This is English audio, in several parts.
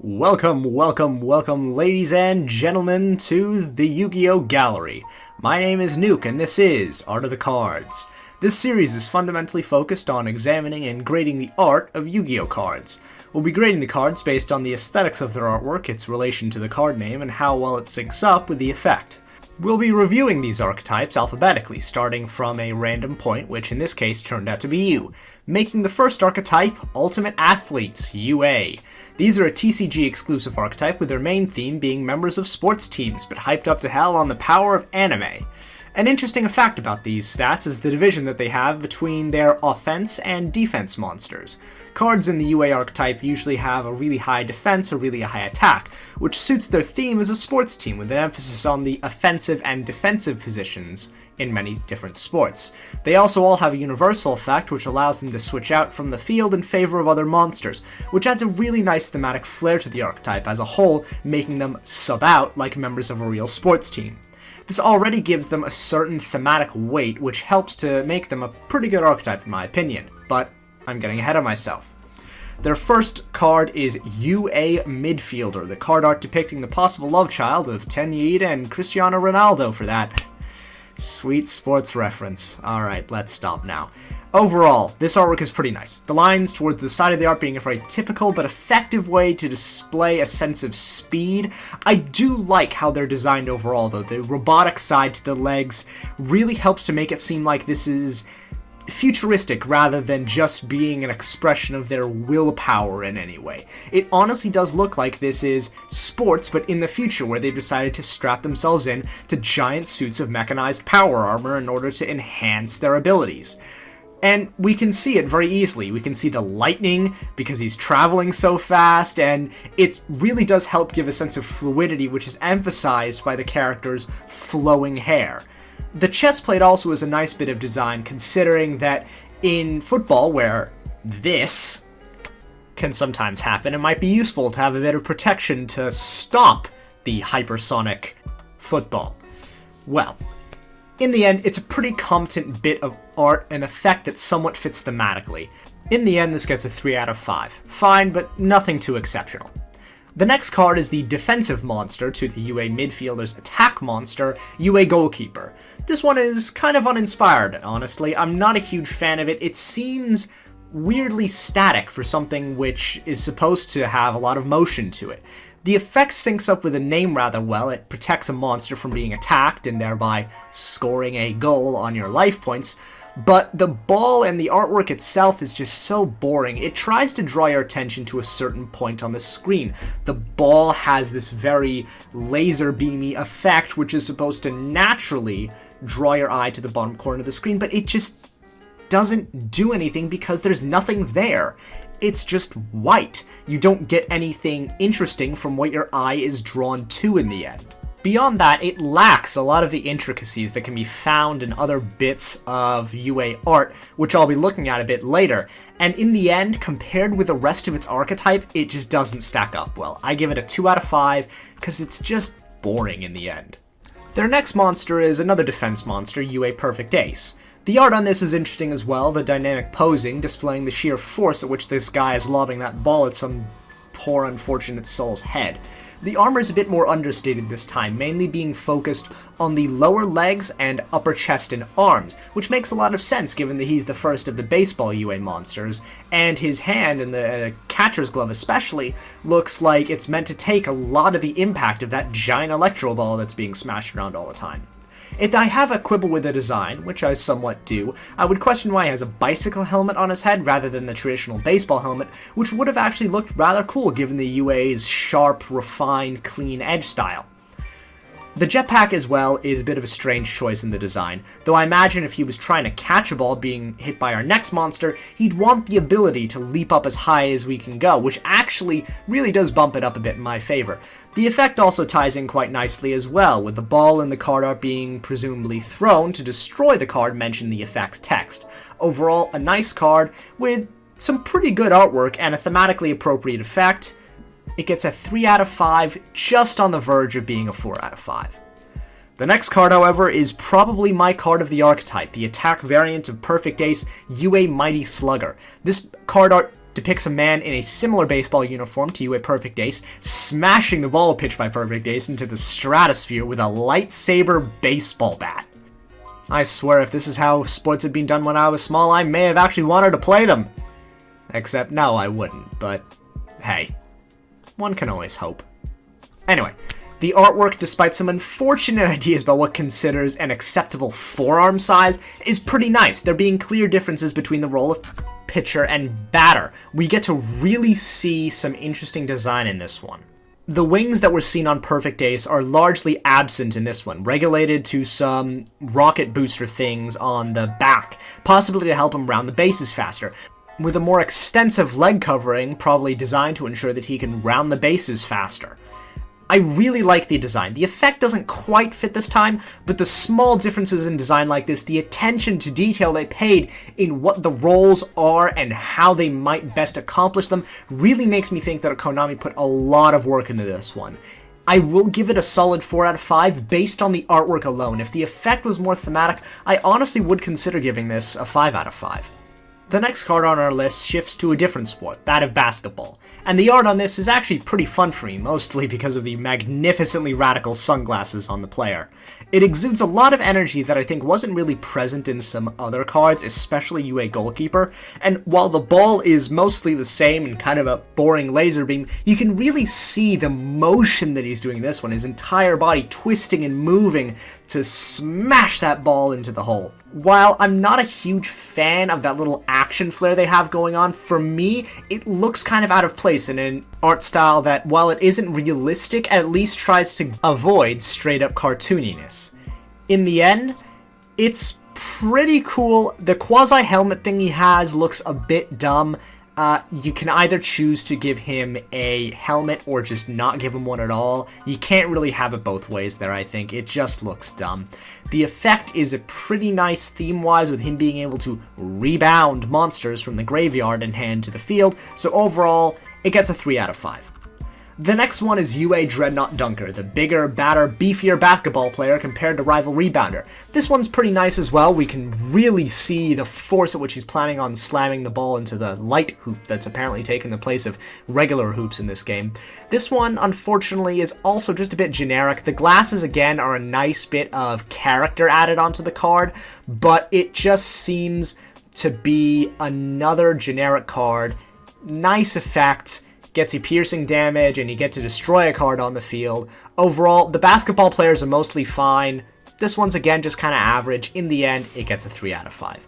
Welcome, ladies and gentlemen, to the Yu-Gi-Oh! Gallery. My name is Nuke, and this is Art of the Cards. This series is fundamentally focused on examining and grading the art of Yu-Gi-Oh! Cards. We'll be grading the cards based on the aesthetics of their artwork, its relation to the card name, and how well it syncs up with the effect. We'll be reviewing these archetypes alphabetically, starting from a random point, which in this case turned out to be you, making the first archetype Ultimate Athletes, UA. These are a TCG exclusive archetype with their main theme being members of sports teams, but hyped up to hell on the power of anime. An interesting fact about these stats is the division that they have between their offense and defense monsters. Cards in the UA archetype usually have a really high defense or really high attack, which suits their theme as a sports team with an emphasis on the offensive and defensive positions in many different sports. They also all have a universal effect which allows them to switch out from the field in favor of other monsters, which adds a really nice thematic flair to the archetype as a whole, making them sub out like members of a real sports team. This already gives them a certain thematic weight, which helps to make them a pretty good archetype in my opinion, but I'm getting ahead of myself. Their first card is UA Midfielder, the card art depicting the possible love child of Ten Yeed and Cristiano Ronaldo for that. Sweet sports reference. Alright, let's stop now. Overall, this artwork is pretty nice. The lines towards the side of the art being a very typical but effective way to display a sense of speed. I do like how they're designed overall though. The robotic side to the legs really helps to make it seem like this is futuristic rather than just being an expression of their willpower in any way. It honestly does look like this is sports, but in the future where they've decided to strap themselves in to giant suits of mechanized power armor in order to enhance their abilities. And we can see it very easily. We can see the lightning because he's traveling so fast, and it really does help give a sense of fluidity which is emphasized by the character's flowing hair. The chest plate also is a nice bit of design, considering that in football, where this can sometimes happen, it might be useful to have a bit of protection to stop the hypersonic football. Well, in the end, it's a pretty competent bit of art and effect that somewhat fits thematically. In the end, this gets a 3 out of 5. Fine, but nothing too exceptional. The next card is the defensive monster to the UA midfielder's attack monster, UA Goalkeeper. This one is kind of uninspired, honestly. I'm not a huge fan of it. It seems weirdly static for something which is supposed to have a lot of motion to it. The effect syncs up with the name rather well. It protects a monster from being attacked and thereby scoring a goal on your life points. But the ball and the artwork itself is just so boring. It tries to draw your attention to a certain point on the screen. The ball has this very laser beamy effect which is supposed to naturally draw your eye to the bottom corner of the screen, but it just doesn't do anything because there's nothing there. It's just white. You don't get anything interesting from what your eye is drawn to in the end. Beyond that, it lacks a lot of the intricacies that can be found in other bits of UA art, which I'll be looking at a bit later, and in the end, compared with the rest of its archetype, it just doesn't stack up well. I give it a 2 out of 5, because it's just boring in the end. Their next monster is another defense monster, UA Perfect Ace. The art on this is interesting as well, the dynamic posing displaying the sheer force at which this guy is lobbing that ball at some poor unfortunate soul's head. The armor is a bit more understated this time, mainly being focused on the lower legs and upper chest and arms, which makes a lot of sense given that he's the first of the baseball UA monsters, and his hand, and the catcher's glove especially, looks like it's meant to take a lot of the impact of that giant electro ball that's being smashed around all the time. If I have a quibble with the design, which I somewhat do, I would question why he has a bicycle helmet on his head rather than the traditional baseball helmet, which would have actually looked rather cool given the UA's sharp, refined, clean edge style. The jetpack as well is a bit of a strange choice in the design, though I imagine if he was trying to catch a ball being hit by our next monster, he'd want the ability to leap up as high as we can go, which actually really does bump it up a bit in my favor. The effect also ties in quite nicely as well, with the ball in the card art being presumably thrown to destroy the card mentioned in the effect's text. Overall, a nice card with some pretty good artwork and a thematically appropriate effect. It gets a 3 out of 5, just on the verge of being a 4 out of 5. The next card, however, is probably my card of the archetype, the attack variant of Perfect Ace, UA Mighty Slugger. This card art depicts a man in a similar baseball uniform to UA Perfect Ace, smashing the ball pitched by Perfect Ace into the stratosphere with a lightsaber baseball bat. I swear if this is how sports had been done when I was small, I may have actually wanted to play them. Except no, I wouldn't, but hey, one can always hope. Anyway, the artwork, despite some unfortunate ideas about what considers an acceptable forearm size, is pretty nice. There being clear differences between the role of pitcher and batter. We get to really see some interesting design in this one. The wings that were seen on Perfect Ace are largely absent in this one, regulated to some rocket booster things on the back, possibly to help him round the bases faster, with a more extensive leg covering probably designed to ensure that he can round the bases faster. I really like the design. The effect doesn't quite fit this time, but the small differences in design like this, the attention to detail they paid in what the roles are and how they might best accomplish them, really makes me think that Konami put a lot of work into this one. I will give it a solid 4 out of 5 based on the artwork alone. If the effect was more thematic, I honestly would consider giving this a 5 out of 5. The next card on our list shifts to a different sport, that of basketball, and the art on this is actually pretty fun for me, mostly because of the magnificently radical sunglasses on the player. It exudes a lot of energy that I think wasn't really present in some other cards, especially UA Goalkeeper, and while the ball is mostly the same and kind of a boring laser beam, you can really see the motion that he's doing in this one, his entire body twisting and moving to smash that ball into the hole. While I'm not a huge fan of that little action flair they have going on, for me, it looks kind of out of place in an art style that, while it isn't realistic, at least tries to avoid straight-up cartooniness. In the end, it's pretty cool. The quasi-helmet thing he has looks a bit dumb. You can either choose to give him a helmet or just not give him one at all. You can't really have it both ways there, I think. It just looks dumb. The effect is a pretty nice theme-wise, with him being able to rebound monsters from the graveyard and hand to the field, so overall, it gets a 3 out of 5. The next one is UA Dreadnought Dunker, the bigger, badder, beefier basketball player compared to rival rebounder. This one's pretty nice as well. We can really see the force at which he's planning on slamming the ball into the light hoop that's apparently taken the place of regular hoops in this game. This one, unfortunately, is also just a bit generic. The glasses, again, are a nice bit of character added onto the card, but it just seems to be another generic card. Nice effect. Gets you piercing damage, and you get to destroy a card on the field. Overall, the basketball players are mostly fine. This one's again just kind of average. In the end, it gets a 3 out of 5.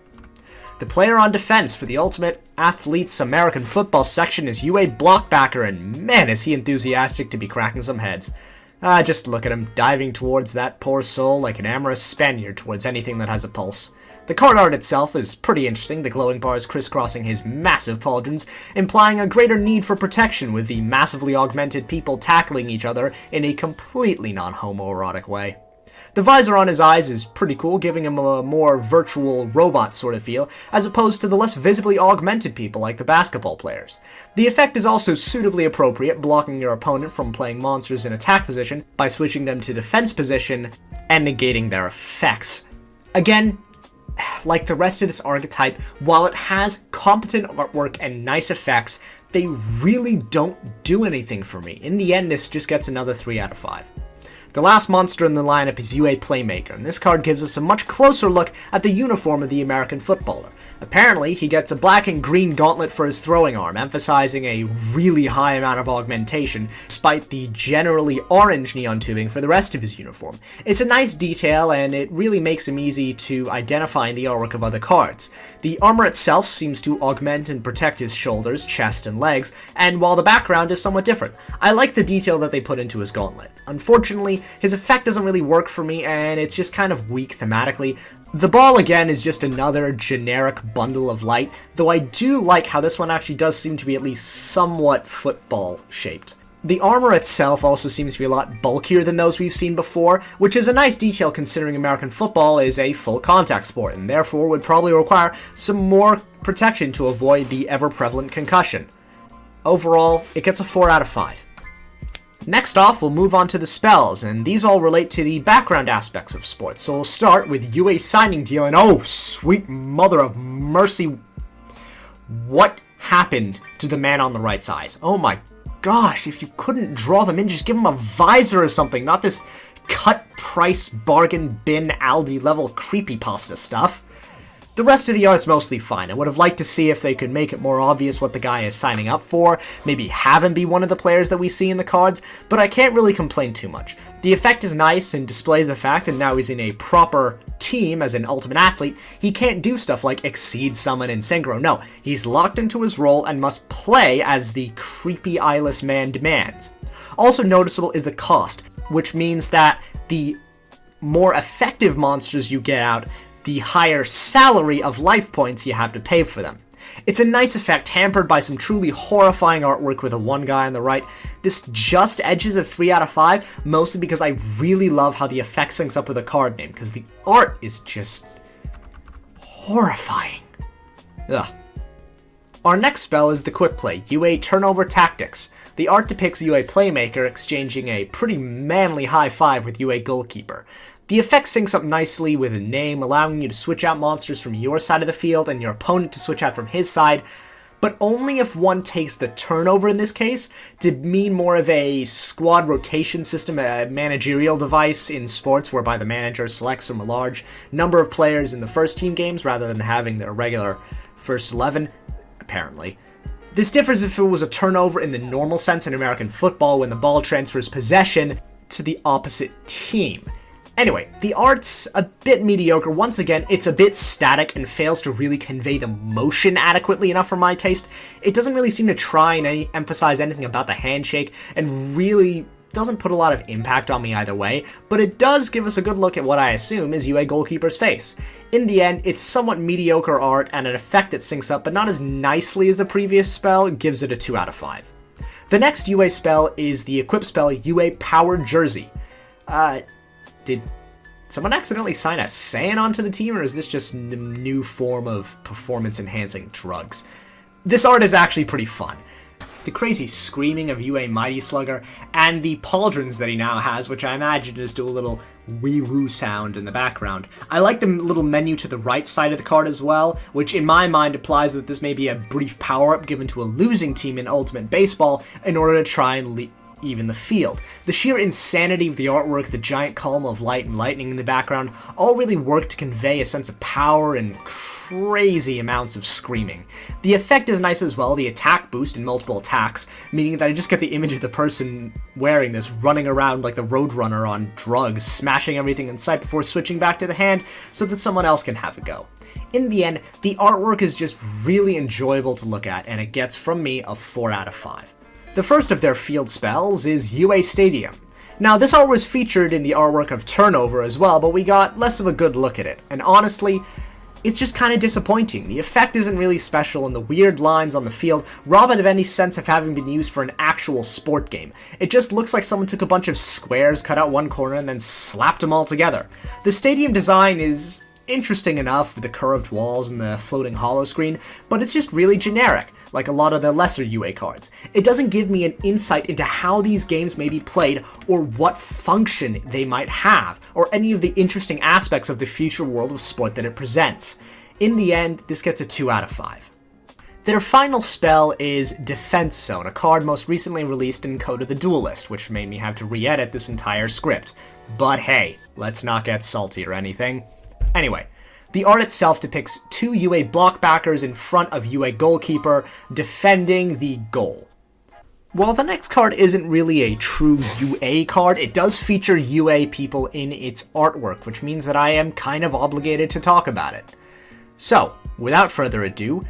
The player on defense for the Ultimate Athletes American Football section is UA Blockbacker, and man is he enthusiastic to be cracking some heads. Just look at him, diving towards that poor soul like an amorous Spaniard towards anything that has a pulse. The card art itself is pretty interesting, the glowing bars crisscrossing his massive pauldrons, implying a greater need for protection, with the massively augmented people tackling each other in a completely non-homoerotic way. The visor on his eyes is pretty cool, giving him a more virtual robot sort of feel, as opposed to the less visibly augmented people like the basketball players. The effect is also suitably appropriate, blocking your opponent from playing monsters in attack position by switching them to defense position and negating their effects. Again, like the rest of this archetype, while it has competent artwork and nice effects, they really don't do anything for me. In the end, this just gets another 3 out of 5. The last monster in the lineup is UA Playmaker, and this card gives us a much closer look at the uniform of the American footballer. Apparently, he gets a black and green gauntlet for his throwing arm, emphasizing a really high amount of augmentation, despite the generally orange neon tubing for the rest of his uniform. It's a nice detail, and it really makes him easy to identify in the artwork of other cards. The armor itself seems to augment and protect his shoulders, chest, and legs, and while the background is somewhat different, I like the detail that they put into his gauntlet. Unfortunately, his effect doesn't really work for me, and it's just kind of weak thematically. The ball, again, is just another generic bundle of light, though I do like how this one actually does seem to be at least somewhat football-shaped. The armor itself also seems to be a lot bulkier than those we've seen before, which is a nice detail considering American football is a full-contact sport, and therefore would probably require some more protection to avoid the ever-prevalent concussion. Overall, it gets a 4 out of 5. Next off, we'll move on to the spells, and these all relate to the background aspects of sports. So we'll start with UA Signing Deal, and oh, sweet mother of mercy, what happened to the man on the right's eyes? Oh my gosh, if you couldn't draw them in, just give him a visor or something, not this cut price bargain bin Aldi level creepypasta stuff. The rest of the art's mostly fine. I would have liked to see if they could make it more obvious what the guy is signing up for, maybe have him be one of the players that we see in the cards, but I can't really complain too much. The effect is nice and displays the fact that now he's in a proper team as an ultimate athlete. He can't do stuff like Exceed, Summon, and Synchro. No, he's locked into his role and must play as the creepy eyeless man demands. Also noticeable is the cost, which means that the more effective monsters you get out, the higher salary of life points you have to pay for them. It's a nice effect, hampered by some truly horrifying artwork with the one guy on the right. This just edges a 3 out of 5, mostly because I really love how the effect syncs up with the card name, because the art is just horrifying. Ugh. Our next spell is the Quick Play, UA Turnover Tactics. The art depicts UA Playmaker exchanging a pretty manly high five with UA Goalkeeper. The effect syncs up nicely with a name, allowing you to switch out monsters from your side of the field and your opponent to switch out from his side, but only if one takes the turnover in this case to mean more of a squad rotation system, a managerial device in sports whereby the manager selects from a large number of players in the first team games rather than having their regular first 11, apparently. This differs if it was a turnover in the normal sense in American football when the ball transfers possession to the opposite team. Anyway, the art's a bit mediocre. Once again, it's a bit static and fails to really convey the motion adequately enough for my taste. It doesn't really seem to try and emphasize anything about the handshake, and really doesn't put a lot of impact on me either way, but it does give us a good look at what I assume is UA Goalkeeper's face. In the end, it's somewhat mediocre art and an effect that syncs up, but not as nicely as the previous spell, gives it a 2 out of 5. The next UA spell is the equip spell UA Power Jersey. Did someone accidentally sign a Saiyan onto the team, or is this just a new form of performance-enhancing drugs? This art is actually pretty fun. The crazy screaming of UA Mighty Slugger, and the pauldrons that he now has, which I imagine just do a little wee-woo sound in the background. I like the little menu to the right side of the card as well, which in my mind implies that this may be a brief power-up given to a losing team in Ultimate Baseball in order to try and even the field. The sheer insanity of the artwork, the giant column of light and lightning in the background, all really work to convey a sense of power and crazy amounts of screaming. The effect is nice as well, the attack boost in multiple attacks, meaning that I just get the image of the person wearing this running around like the Roadrunner on drugs, smashing everything in sight before switching back to the hand so that someone else can have a go. In the end, the artwork is just really enjoyable to look at, and it gets from me a 4 out of 5. The first of their field spells is UA Stadium. Now, this art was featured in the artwork of Turnover as well, but we got less of a good look at it, and honestly, it's just kind of disappointing. The effect isn't really special, and the weird lines on the field rob it of any sense of having been used for an actual sport game. It just looks like someone took a bunch of squares, cut out one corner, and then slapped them all together. The stadium design is interesting enough with the curved walls and the floating hollow screen, but it's just really generic, like a lot of the lesser UA cards. It doesn't give me an insight into how these games may be played, or what function they might have, or any of the interesting aspects of the future world of sport that it presents. In the end, this gets a 2 out of 5. Their final spell is Defense Zone, a card most recently released in Code of the Duelist, which made me have to re-edit this entire script. But hey, let's not get salty or anything. Anyway, the art itself depicts 2 UA blockbackers in front of UA Goalkeeper defending the goal. While the next card isn't really a true UA card, it does feature UA people in its artwork, which means that I am kind of obligated to talk about it. So, without further ado,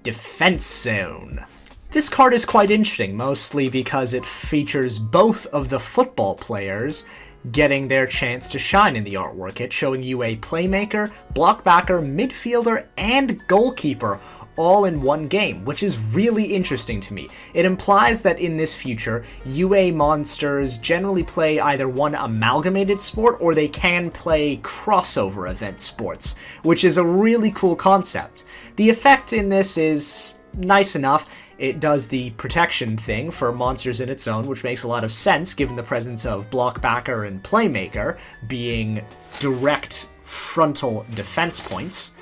Defense Zone. This card is quite interesting, mostly because it features both of the football players getting their chance to shine in the artwork. It's showing UA Playmaker, Blockbacker, Midfielder, and Goalkeeper all in one game, which is really interesting to me. It implies that in this future, UA monsters generally play either one amalgamated sport or they can play crossover event sports, which is a really cool concept. The effect in this is nice enough. It does the protection thing for monsters in its own, which makes a lot of sense given the presence of Blockbacker and Playmaker being direct frontal defense points.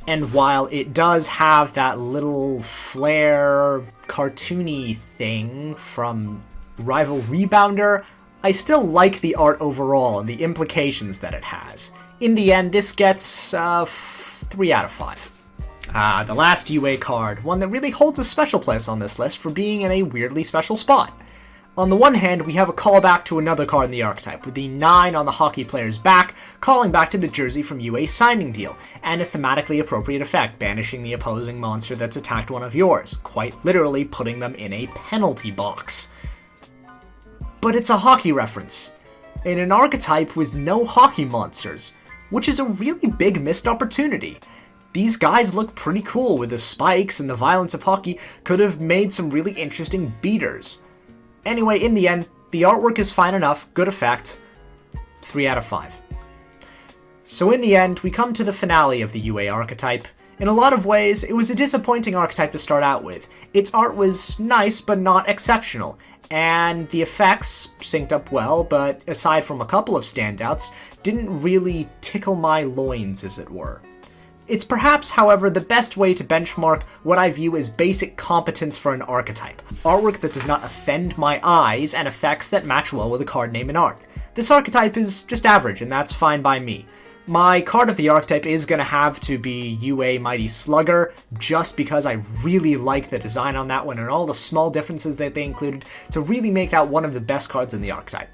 And while it does have that little flare cartoony thing from Rival Rebounder, I still like the art overall and the implications that it has. In the end, this gets 3 out of 5. The last UA card, one that really holds a special place on this list for being in a weirdly special spot. On the one hand, we have a callback to another card in the archetype, with the 9 on the hockey player's back, calling back to the jersey from UA's signing deal, and a thematically appropriate effect, banishing the opposing monster that's attacked one of yours, quite literally putting them in a penalty box. But it's a hockey reference, in an archetype with no hockey monsters, which is a really big missed opportunity. These guys look pretty cool with the spikes, and the violence of hockey could have made some really interesting beaters. Anyway, in the end, the artwork is fine enough, good effect, 3 out of 5. So in the end, we come to the finale of the UA archetype. In a lot of ways, it was a disappointing archetype to start out with. Its art was nice, but not exceptional, and the effects synced up well, but aside from a couple of standouts, didn't really tickle my loins, as it were. It's perhaps, however, the best way to benchmark what I view as basic competence for an archetype. Artwork that does not offend my eyes, and effects that match well with a card name and art. This archetype is just average, and that's fine by me. My card of the archetype is going to have to be UA Mighty Slugger, just because I really like the design on that one and all the small differences that they included to really make that one of the best cards in the archetype.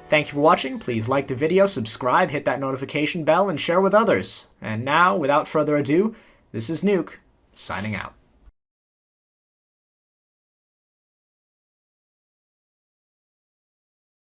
Thank you for watching, please like the video, subscribe, hit that notification bell, and share with others. And now, without further ado, this is Nuke, signing out.